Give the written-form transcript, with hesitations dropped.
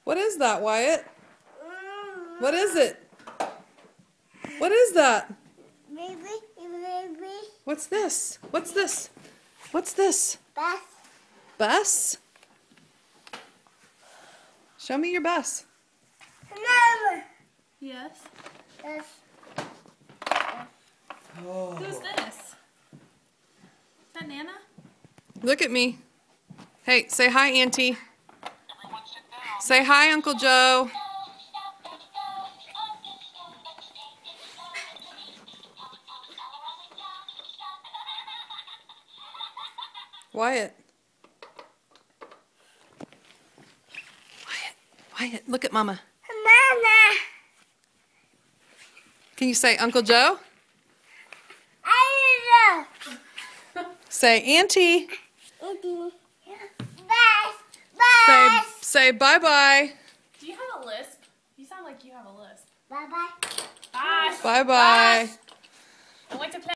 What is that, Wyatt? What is it? What is that? What's this? What's this? What's this? Bus. Bus? Show me your bus. Mama. Yes. Bus. Oh. Who's this? Is that Nana? Look at me. Hey, say hi, Auntie. Say hi, Uncle Joe. Wyatt. Wyatt, look at Mama. Mama. Can you say Uncle Joe? I don't know. Say Auntie. Bus. Bus. Say bye-bye. Do you have a lisp? You sound like you have a lisp. Bye-bye. Bye. Bye-bye. I went to play.